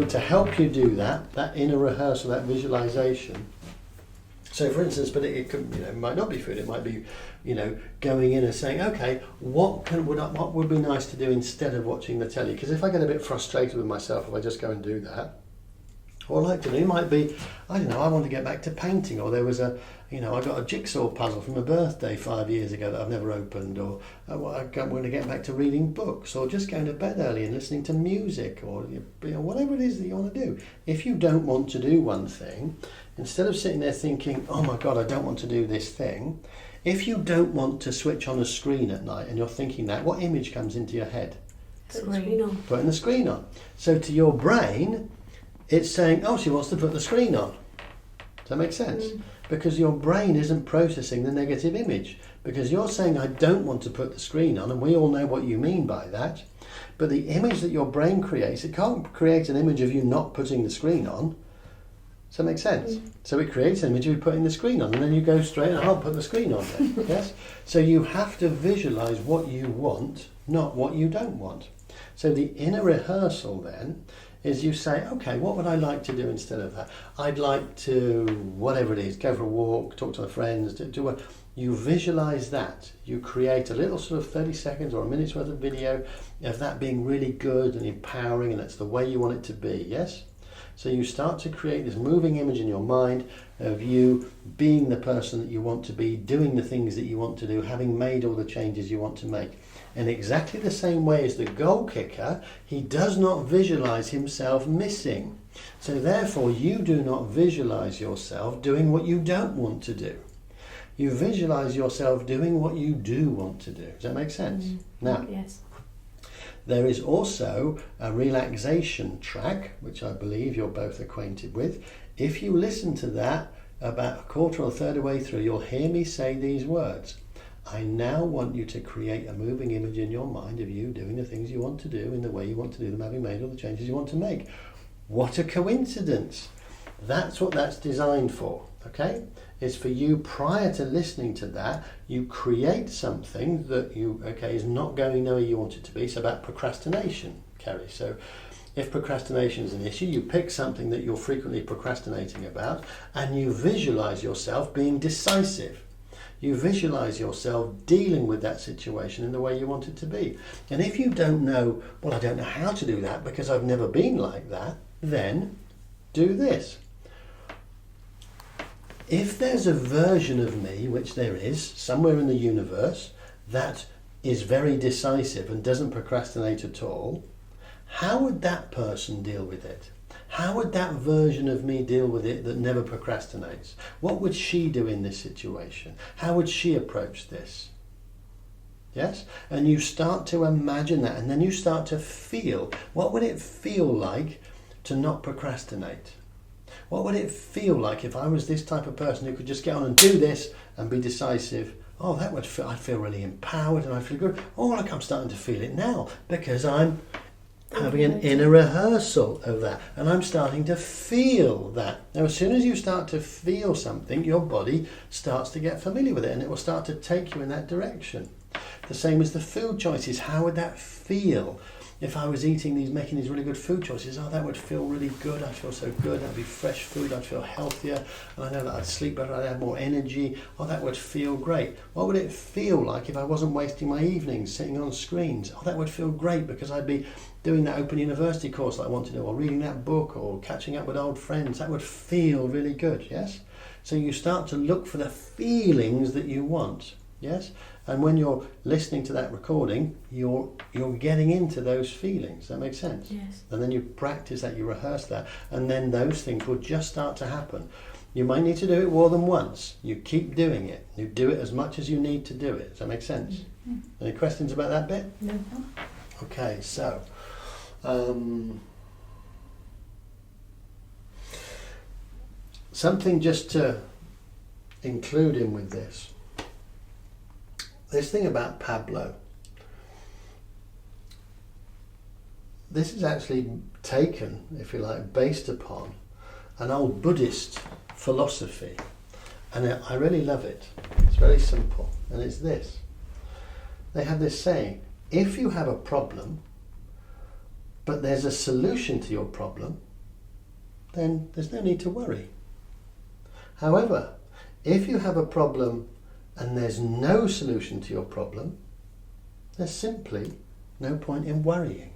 But to help you do that, that inner rehearsal, that visualization. So, for instance, but it could, it might not be food. It might be, going in and saying, okay, what would be nice to do instead of watching the telly? Because if I get a bit frustrated with myself, if I just go and do that, what I like to do might be, I don't know, I want to get back to painting, or there was I got a jigsaw puzzle from a birthday 5 years ago that I've never opened, or I want to get back to reading books, or just going to bed early and listening to music, or whatever it is that you want to do. If you don't want to do one thing, instead of sitting there thinking, oh my God, I don't want to do this thing, if you don't want to switch on a screen at night and you're thinking that, what image comes into your head? Putting the screen on. So to your brain, it's saying, oh, she wants to put the screen on. Does that make sense? Because your brain isn't processing the negative image. Because you're saying, I don't want to put the screen on, and we all know what you mean by that. But the image that your brain creates, it can't create an image of you not putting the screen on. Does that make sense? So it creates an image of you putting the screen on, and then you go straight and I'll put the screen on then. Yes? So you have to visualize what you want, not what you don't want. So the inner rehearsal then is you say, okay, what would I like to do instead of that? I'd like to, whatever it is, go for a walk, talk to my friends, do what. You visualize that. You create a little sort of 30 seconds or a minute's worth of video of that being really good and empowering, and that's the way you want it to be, yes? So you start to create this moving image in your mind of you being the person that you want to be, doing the things that you want to do, having made all the changes you want to make. In exactly the same way as the goal kicker, he does not visualize himself missing. So therefore, you do not visualize yourself doing what you don't want to do. You visualize yourself doing what you do want to do. Does that make sense? Now, yes. There is also a relaxation track, which I believe you're both acquainted with. If you listen to that about a quarter or a third of the way through, you'll hear me say these words. I now want you to create a moving image in your mind of you doing the things you want to do in the way you want to do them, having made all the changes you want to make. What a coincidence. That's what that's designed for, okay? It's for you, prior to listening to that, you create something that is not going the way you want it to be. It's about procrastination, Kerry. So if procrastination is an issue, you pick something that you're frequently procrastinating about and you visualize yourself being decisive. You visualize yourself dealing with that situation in the way you want it to be. And if you don't know, well, I don't know how to do that because I've never been like that, then do this. If there's a version of me, which there is, somewhere in the universe, that is very decisive and doesn't procrastinate at all, how would that person deal with it? How would that version of me deal with it that never procrastinates? What would she do in this situation? How would she approach this? Yes? And you start to imagine that, and then you start to feel, what would it feel like to not procrastinate? What would it feel like if I was this type of person who could just get on and do this and be decisive? Oh, I'd feel really empowered and I'd feel good. Oh, look, I'm starting to feel it now because I'm having an inner rehearsal of that, and I'm starting to feel that. Now, as soon as you start to feel something, your body starts to get familiar with it, and it will start to take you in that direction. The same as the food choices. How would that feel if I was making these really good food choices? Oh, that would feel really good. I'd feel so good. That'd be fresh food. I'd feel healthier, and I know that I'd sleep better. I'd have more energy. Oh, that would feel great. What would it feel like if I wasn't wasting my evenings sitting on screens? Oh, that would feel great because I'd be doing that Open University course that I want to do, or reading that book, or catching up with old friends. That would feel really good, yes? So you start to look for the feelings that you want, yes? And when you're listening to that recording, you're getting into those feelings. Does that make sense? Yes. And then you practice that, you rehearse that, and then those things will just start to happen. You might need to do it more than once. You keep doing it. You do it as much as you need to do it. Does that make sense? Mm-hmm. Any questions about that bit? No. Okay, so something just to include in with this. This thing about Pablo. This is actually taken, if you like, based upon an old Buddhist philosophy. And I really love it. It's very simple. And it's this. They have this saying, if you have a problem, but there's a solution to your problem, then there's no need to worry. However, if you have a problem and there's no solution to your problem, there's simply no point in worrying.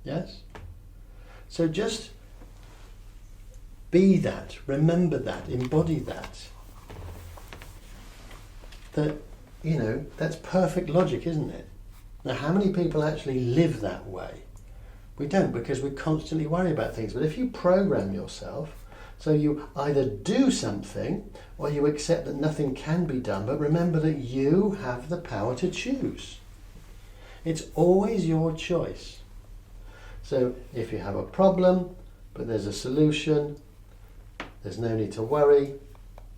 Yes? So just be that, remember that, embody that. That, that's perfect logic, isn't it? Now, how many people actually live that way? We don't, because we constantly worry about things. But if you program yourself, so you either do something or you accept that nothing can be done, but remember that you have the power to choose. It's always your choice. So if you have a problem, but there's a solution, there's no need to worry.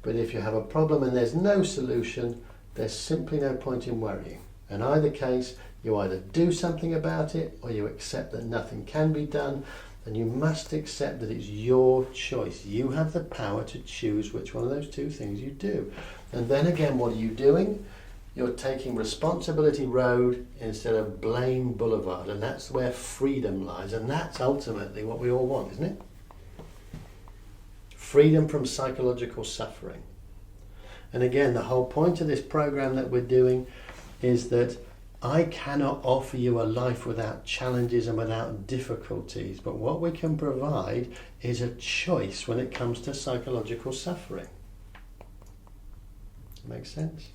But if you have a problem and there's no solution, there's simply no point in worrying. In either case, you either do something about it or you accept that nothing can be done, and you must accept that it's your choice. You have the power to choose which one of those two things you do. And then again, what are you doing? You're taking responsibility road instead of blame boulevard, and that's where freedom lies, and that's ultimately what we all want, isn't it? Freedom from psychological suffering. And again, the whole point of this program that we're doing is that I cannot offer you a life without challenges and without difficulties, but what we can provide is a choice when it comes to psychological suffering. Makes sense?